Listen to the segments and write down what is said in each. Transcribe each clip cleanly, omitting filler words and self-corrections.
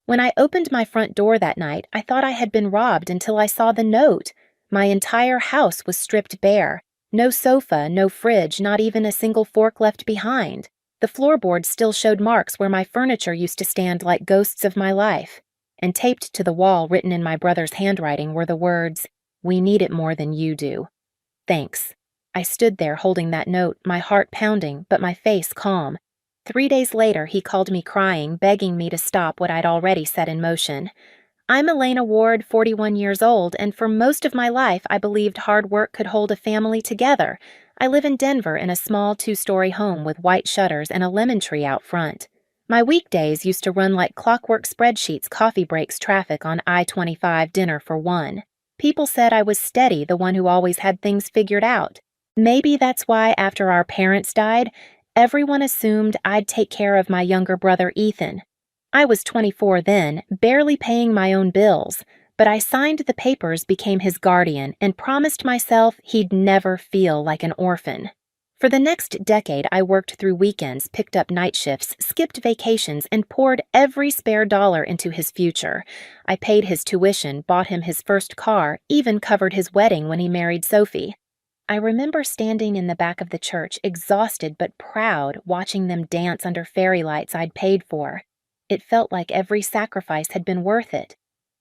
When I opened my front door that night, I thought I had been robbed until I saw the note. My entire house was stripped bare. No sofa, no fridge, not even a single fork left behind. The floorboards still showed marks where my furniture used to stand like ghosts of my life. And taped to the wall, written in my brother's handwriting, were the words, "We need it more than you do. Thanks." I stood there holding that note, my heart pounding, but my face calm. 3 days later, he called me crying, begging me to stop what I'd already set in motion. I'm Elena Ward, 41 years old, and for most of my life I believed hard work could hold a family together. I live in Denver in a small 2-story home with white shutters and a lemon tree out front. My weekdays used to run like clockwork spreadsheets, coffee breaks, traffic on I-25, dinner for one. People said I was steady, the one who always had things figured out. Maybe that's why after our parents died, everyone assumed I'd take care of my younger brother Ethan. I was 24 then, barely paying my own bills, but I signed the papers, became his guardian, and promised myself he'd never feel like an orphan. For the next decade, I worked through weekends, picked up night shifts, skipped vacations, and poured every spare dollar into his future. I paid his tuition, bought him his first car, even covered his wedding when he married Sophie. I remember standing in the back of the church, exhausted but proud, watching them dance under fairy lights I'd paid for. It felt like every sacrifice had been worth it.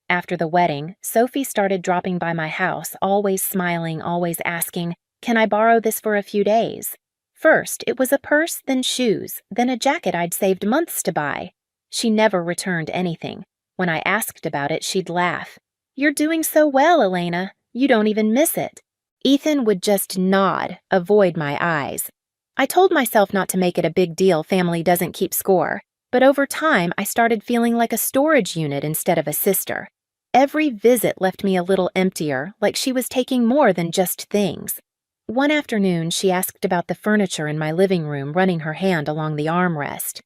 After the wedding, Sophie started dropping by my house, always smiling, always asking, "Can I borrow this for a few days?" First, it was a purse, then shoes, then a jacket I'd saved months to buy. She never returned anything. When I asked about it, she'd laugh. "You're doing so well, Elena. You don't even miss it." Ethan would just nod, avoid my eyes. I told myself not to make it a big deal, family doesn't keep score. But over time, I started feeling like a storage unit instead of a sister. Every visit left me a little emptier, like she was taking more than just things. One afternoon, she asked about the furniture in my living room, running her hand along the armrest.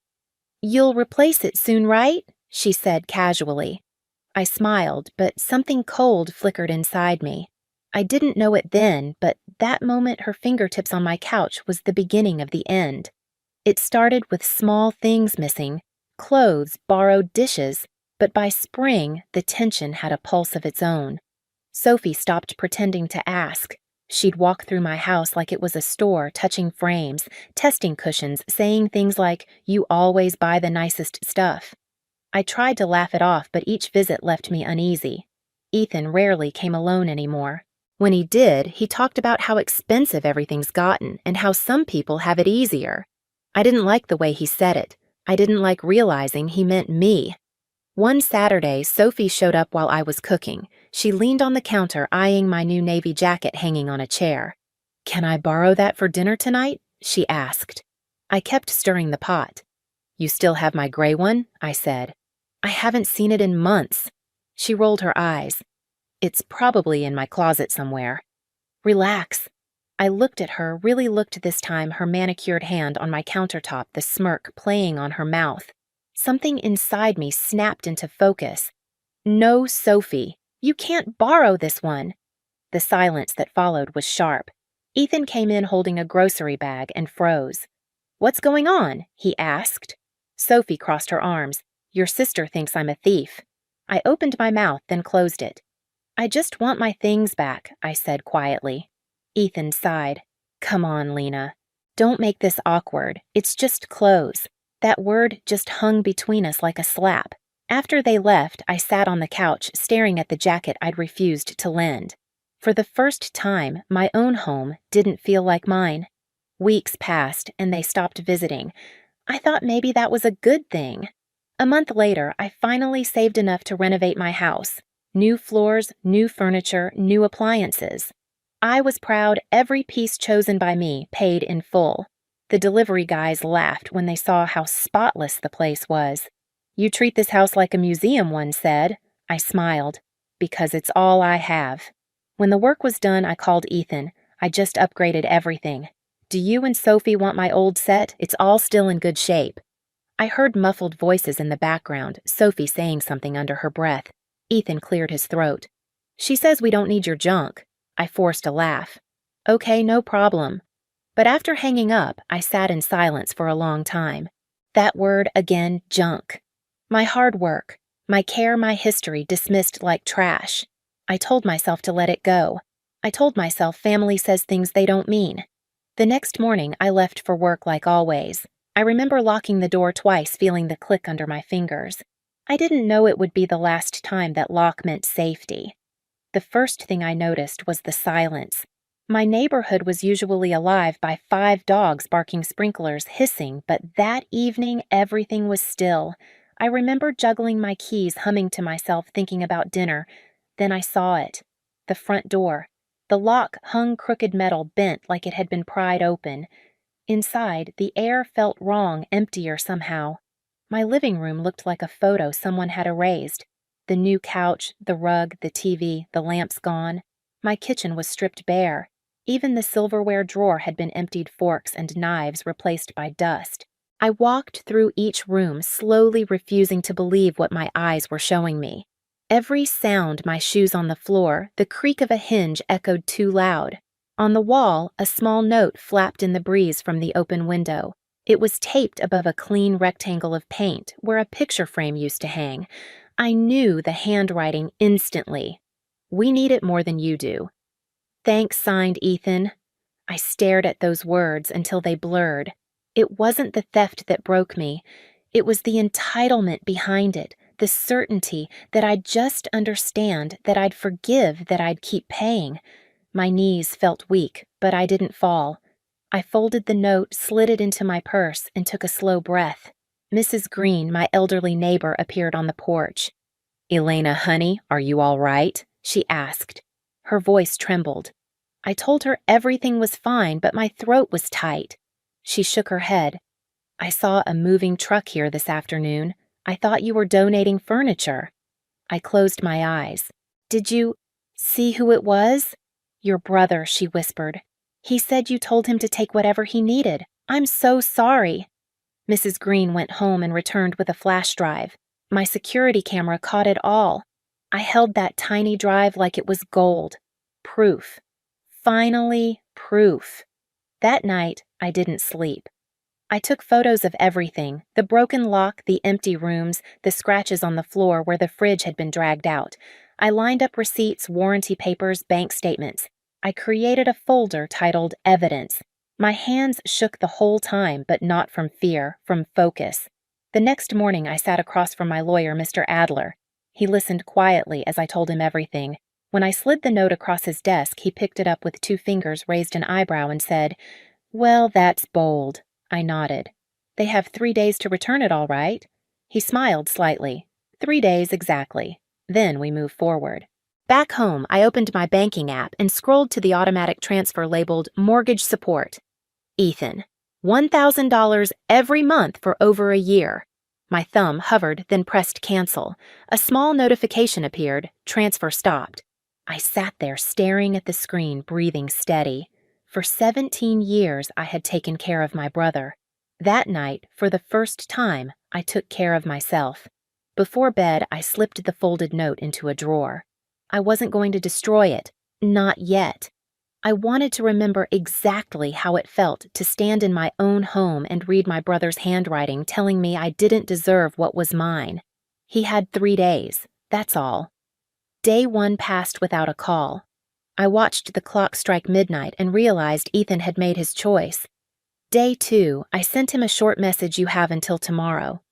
"You'll replace it soon, right?" she said casually. I smiled, but something cold flickered inside me. I didn't know it then, but that moment her fingertips on my couch was the beginning of the end. It started with small things missing, clothes, borrowed dishes, but by spring, the tension had a pulse of its own. Sophie stopped pretending to ask. She'd walk through my house like it was a store, touching frames, testing cushions, saying things like, "You always buy the nicest stuff." I tried to laugh it off, but each visit left me uneasy. Ethan rarely came alone anymore. When he did, he talked about how expensive everything's gotten and how some people have it easier. I didn't like the way he said it. I didn't like realizing he meant me. One Saturday, Sophie showed up while I was cooking. She leaned on the counter, eyeing my new navy jacket hanging on a chair. "Can I borrow that for dinner tonight?" she asked. I kept stirring the pot. "You still have my gray one?" I said. "I haven't seen it in months." She rolled her eyes. "It's probably in my closet somewhere." "Relax." I looked at her, really looked this time, her manicured hand on my countertop, the smirk playing on her mouth. Something inside me snapped into focus. "No, Sophie, you can't borrow this one." The silence that followed was sharp. Ethan came in holding a grocery bag and froze. "What's going on?" he asked. Sophie crossed her arms. "Your sister thinks I'm a thief." I opened my mouth, then closed it. "I just want my things back," I said quietly. Ethan sighed. "Come on, Lena. Don't make this awkward. It's just clothes." That word just hung between us like a slap. After they left, I sat on the couch, staring at the jacket I'd refused to lend. For the first time, my own home didn't feel like mine. Weeks passed, and they stopped visiting. I thought maybe that was a good thing. A month later, I finally saved enough to renovate my house. New floors, new furniture, new appliances. I was proud every piece chosen by me paid in full. The delivery guys laughed when they saw how spotless the place was. "You treat this house like a museum," one said. I smiled. "Because it's all I have." When the work was done, I called Ethan. "I just upgraded everything. Do you and Sophie want my old set? It's all still in good shape." I heard muffled voices in the background, Sophie saying something under her breath. Ethan cleared his throat. "She says we don't need your junk." I forced a laugh. "Okay, no problem." But after hanging up, I sat in silence for a long time. That word again, junk. My hard work, My care, my history dismissed like trash. I told myself to let it go. I told myself family says things they don't mean. The next morning, I left for work like always. I remember locking the door twice, feeling the click under my fingers. I didn't know it would be the last time that lock meant safety. The first thing I noticed was the silence. My neighborhood was usually alive by 5 dogs barking, sprinklers hissing, but that evening everything was still. I remember juggling my keys, humming to myself, thinking about dinner. Then I saw it. The front door. The lock hung crooked metal, bent like it had been pried open. Inside, the air felt wrong, emptier somehow. My living room looked like a photo someone had erased. The new couch, the rug, the TV, the lamps gone. My kitchen was stripped bare. Even the silverware drawer had been emptied, forks and knives replaced by dust. I walked through each room, slowly refusing to believe what my eyes were showing me. Every sound, my shoes on the floor, the creak of a hinge echoed too loud. On the wall, a small note flapped in the breeze from the open window. It was taped above a clean rectangle of paint where a picture frame used to hang. I knew the handwriting instantly. "We need it more than you do." "Thanks," signed Ethan. I stared at those words until they blurred. It wasn't the theft that broke me. It was the entitlement behind it, the certainty that I'd just understand, that I'd forgive, that I'd keep paying. My knees felt weak, but I didn't fall. I folded the note, slid it into my purse, and took a slow breath. Mrs. Green, my elderly neighbor, appeared on the porch. "Elena, honey, are you all right?" she asked. Her voice trembled. I told her everything was fine, but my throat was tight. She shook her head. "I saw a moving truck here this afternoon. I thought you were donating furniture." I closed my eyes. "Did you see who it was?" "Your brother," she whispered. "He said you told him to take whatever he needed. I'm so sorry." Mrs. Green went home and returned with a flash drive. My security camera caught it all. I held that tiny drive like it was gold. Proof. Finally, proof. That night, I didn't sleep. I took photos of everything: the broken lock, the empty rooms, the scratches on the floor where the fridge had been dragged out. I lined up receipts, warranty papers, bank statements. I created a folder titled Evidence. My hands shook the whole time, but not from fear, from focus. The next morning, I sat across from my lawyer, Mr. Adler. He listened quietly as I told him everything. When I slid the note across his desk, he picked it up with 2 fingers, raised an eyebrow, and said, "Well, that's bold." I nodded. "They have 3 days to return it, all right?" He smiled slightly. 3 days exactly. Then we move forward. Back home, I opened my banking app and scrolled to the automatic transfer labeled Mortgage Support. Ethan. $1,000 every month for over a year. My thumb hovered, then pressed cancel. A small notification appeared. Transfer stopped. I sat there staring at the screen, breathing steady. For 17 years, I had taken care of my brother. That night, for the first time, I took care of myself. Before bed, I slipped the folded note into a drawer. I wasn't going to destroy it. Not yet. I wanted to remember exactly how it felt to stand in my own home and read my brother's handwriting telling me I didn't deserve what was mine. He had 3 days. That's all. Day 1 passed without a call. I watched the clock strike midnight and realized Ethan had made his choice. Day 2, I sent him a short message: "You have until tomorrow."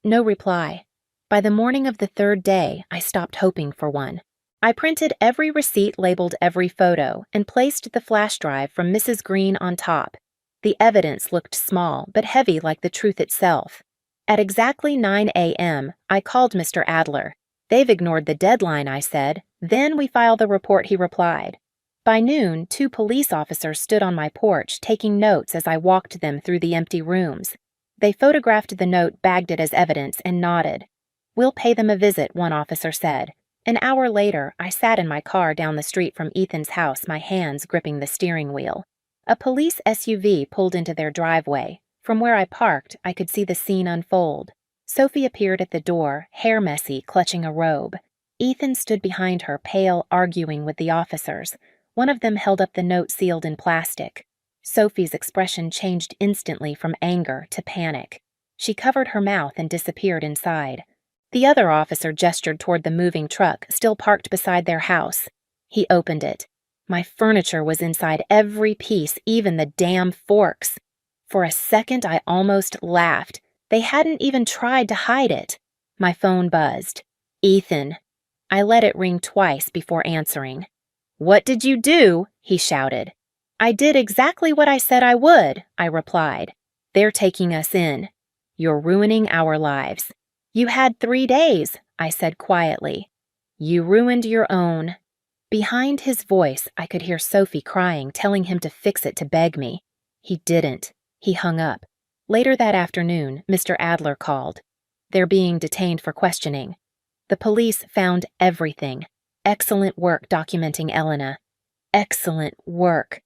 No reply. By the morning of the 3rd day, I stopped hoping for one. I printed every receipt, labeled every photo, and placed the flash drive from Mrs. Green on top. The evidence looked small, but heavy like the truth itself. At exactly 9 a.m., I called Mr. Adler. "They've ignored the deadline," I said. "Then we file the report," he replied. By noon, 2 police officers stood on my porch, taking notes as I walked them through the empty rooms. They photographed the note, bagged it as evidence, and nodded. "We'll pay them a visit," one officer said. An hour later, I sat in my car down the street from Ethan's house, my hands gripping the steering wheel. A police SUV pulled into their driveway. From where I parked, I could see the scene unfold. Sophie appeared at the door, hair messy, clutching a robe. Ethan stood behind her, pale, arguing with the officers. One of them held up the note sealed in plastic. Sophie's expression changed instantly from anger to panic. She covered her mouth and disappeared inside. The other officer gestured toward the moving truck, still parked beside their house. He opened it. My furniture was inside every piece, even the damn forks. For a second, I almost laughed. They hadn't even tried to hide it. My phone buzzed. Ethan. I let it ring twice before answering. "What did you do?" he shouted. "I did exactly what I said I would," I replied. "They're taking us in. You're ruining our lives." "You had 3 days," I said quietly. "You ruined your own." Behind his voice, I could hear Sophie crying, telling him to fix it to beg me. He didn't. He hung up. Later that afternoon, Mr. Adler called. They're being detained for questioning. The police found everything. Excellent work documenting Elena. Excellent work.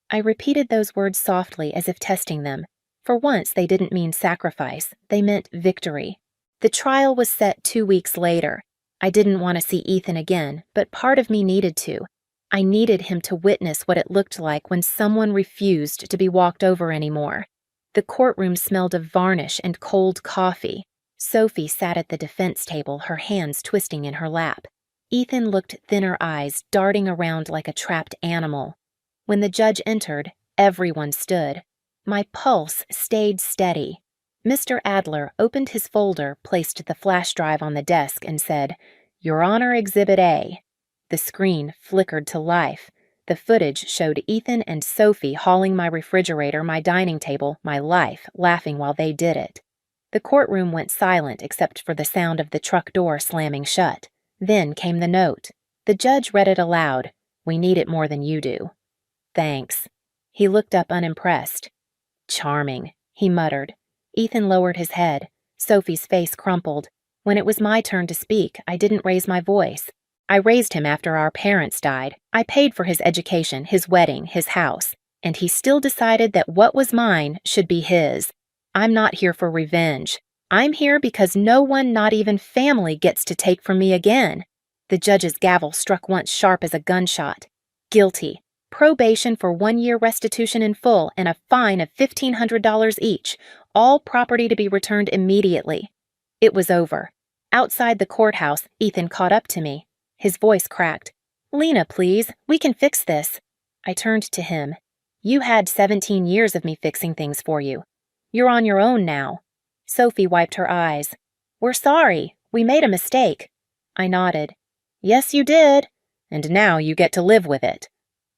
I repeated those words softly as if testing them. For once, they didn't mean sacrifice. They meant victory. The trial was set 2 weeks later. I didn't want to see Ethan again, but part of me needed to. I needed him to witness what it looked like when someone refused to be walked over anymore. The courtroom smelled of varnish and cold coffee. Sophie sat at the defense table, her hands twisting in her lap. Ethan looked thinner eyes darting around like a trapped animal. When the judge entered, everyone stood. My pulse stayed steady. Mr. Adler opened his folder, placed the flash drive on the desk, and said, "Your Honor, Exhibit A." The screen flickered to life. The footage showed Ethan and Sophie hauling my refrigerator, my dining table, my life, laughing while they did it. The courtroom went silent except for the sound of the truck door slamming shut. Then came the note. The judge read it aloud. "We need it more than you do." "Thanks." He looked up unimpressed. "Charming," he muttered. Ethan lowered his head. Sophie's face crumpled. When it was my turn to speak, I didn't raise my voice. I raised him after our parents died. I paid for his education, his wedding, his house, and he still decided that what was mine should be his. I'm not here for revenge. I'm here because no one, not even family, gets to take from me again. The judge's gavel struck once sharp as a gunshot. Guilty. Probation for 1 year restitution in full and a fine of $1,500 each, all property to be returned immediately. It was over. Outside the courthouse, Ethan caught up to me. His voice cracked. "Lena, please, we can fix this." I turned to him. "You had 17 years of me fixing things for you. You're on your own now." Sophie wiped her eyes. "We're sorry. We made a mistake." I nodded. "Yes, you did. And now you get to live with it."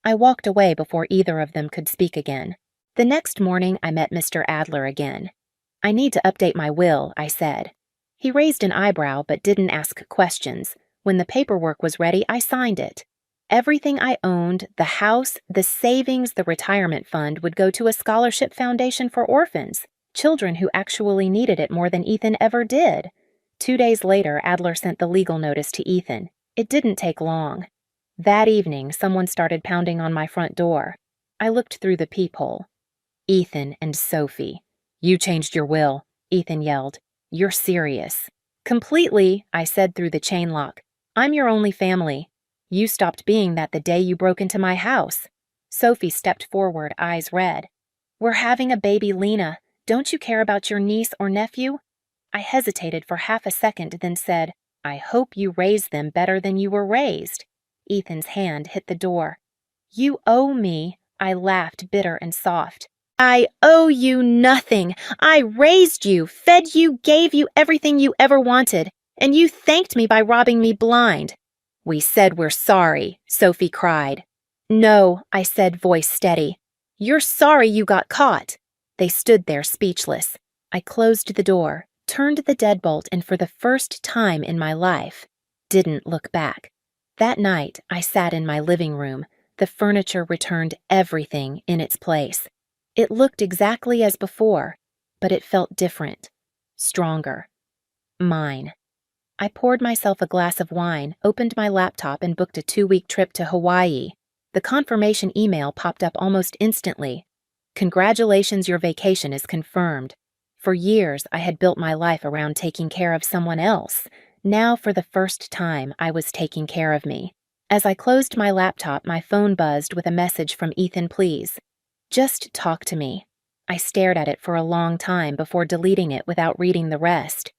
I walked away before either of them could speak again. The next morning, I met Mr. Adler again. "I need to update my will," I said. He raised an eyebrow but didn't ask questions. When the paperwork was ready, I signed it. Everything I owned, the house, the savings, the retirement fund, would go to a scholarship foundation for orphans, children who actually needed it more than Ethan ever did. 2 days later, Adler sent the legal notice to Ethan. It didn't take long. That evening, someone started pounding on my front door. I looked through the peephole. "Ethan and Sophie." "You changed your will," Ethan yelled. "You're serious." "Completely," I said through the chain lock. "I'm your only family. You stopped being that the day you broke into my house." Sophie stepped forward, eyes red. "We're having a baby, Lena. Don't you care about your niece or nephew?" I hesitated for half a second, then said, "I hope you raised them better than you were raised." Ethan's hand hit the door. "You owe me," I laughed, bitter and soft. "I owe you nothing. I raised you, fed you, gave you everything you ever wanted, and you thanked me by robbing me blind." "We said we're sorry," Sophie cried. "No," I said, voice steady. "You're sorry you got caught." They stood there speechless. I closed the door, turned the deadbolt, and for the first time in my life, didn't look back. That night, I sat in my living room. The furniture returned everything in its place. It looked exactly as before, but it felt different, stronger. Mine. I poured myself a glass of wine, opened my laptop, and booked a 2-week trip to Hawaii. The confirmation email popped up almost instantly. "Congratulations, your vacation is confirmed." For years, I had built my life around taking care of someone else. Now, for the first time, I was taking care of me. As I closed my laptop, my phone buzzed with a message from Ethan Please. "Just talk to me." I stared at it for a long time before deleting it without reading the rest.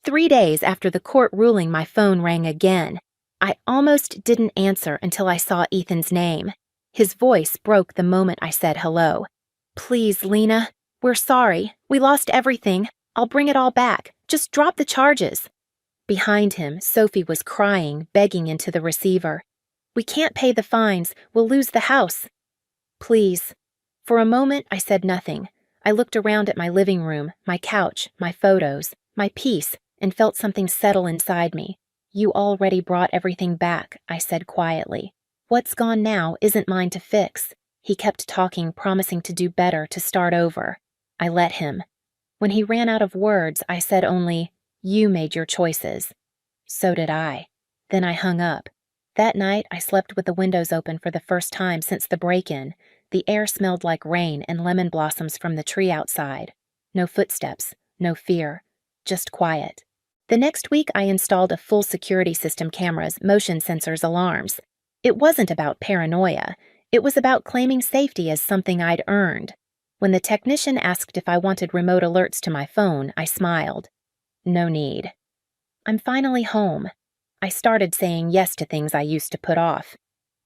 3 days after the court ruling, my phone rang again. I almost didn't answer until I saw Ethan's name. His voice broke the moment I said hello. "Please, Lena, we're sorry. We lost everything. I'll bring it all back. Just drop the charges." Behind him, Sophie was crying, begging into the receiver. "We can't pay the fines. We'll lose the house." "Please." For a moment, I said nothing. I looked around at my living room, my couch, my photos, my peace, and felt something settle inside me. "You already brought everything back," I said quietly. "What's gone now isn't mine to fix." He kept talking, promising to do better, to start over. I let him. When he ran out of words, I said only, "You made your choices." "So did I." Then I hung up. That night, I slept with the windows open for the first time since the break-in. The air smelled like rain and lemon blossoms from the tree outside. No footsteps, no fear, just quiet. The next week, I installed a full security system: cameras, motion sensors, alarms. It wasn't about paranoia. It was about claiming safety as something I'd earned. When the technician asked if I wanted remote alerts to my phone, I smiled. No need. I'm finally home. I started saying yes to things I used to put off.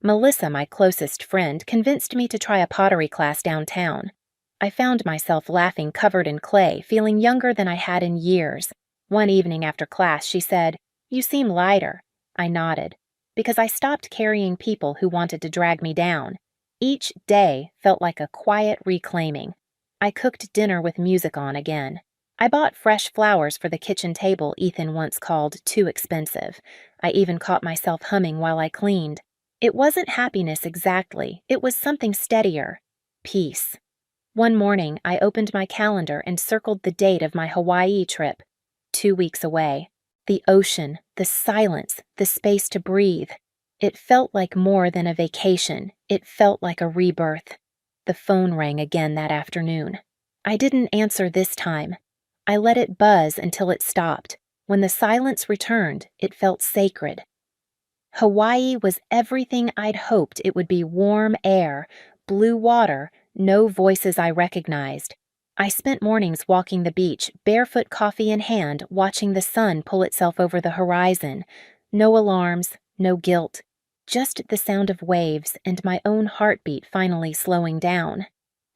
Melissa, my closest friend, convinced me to try a pottery class downtown. I found myself laughing, covered in clay, feeling younger than I had in years. One evening after class, she said, "You seem lighter." I nodded, because I stopped carrying people who wanted to drag me down. Each day felt like a quiet reclaiming. I cooked dinner with music on again. I bought fresh flowers for the kitchen table Ethan once called too expensive. I even caught myself humming while I cleaned. It wasn't happiness exactly, it was something steadier. Peace. One morning, I opened my calendar and circled the date of my Hawaii trip. 2 weeks away. The ocean, the silence, the space to breathe. It felt like more than a vacation. It felt like a rebirth. The phone rang again that afternoon. I didn't answer this time. I let it buzz until it stopped. When the silence returned, it felt sacred. Hawaii was everything I'd hoped it would be: warm air, blue water, no voices I recognized. I spent mornings walking the beach, barefoot, coffee in hand, watching the sun pull itself over the horizon. No alarms, no guilt, just the sound of waves and my own heartbeat finally slowing down.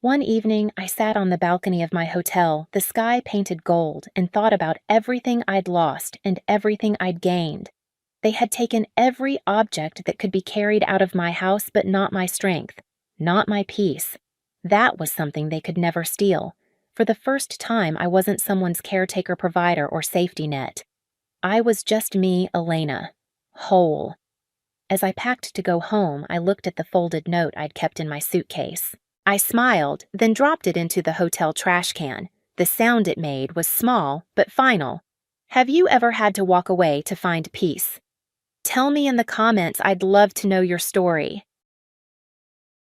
One evening, I sat on the balcony of my hotel, the sky painted gold, and thought about everything I'd lost and everything I'd gained. They had taken every object that could be carried out of my house, but not my strength, not my peace. That was something they could never steal. For the first time, I wasn't someone's caretaker, provider, or safety net. I was just me, Elena, whole. As I packed to go home, I looked at the folded note I'd kept in my suitcase. I smiled, then dropped it into the hotel trash can. The sound it made was small, but final. Have you ever had to walk away to find peace? Tell me in the comments. I'd love to know your story.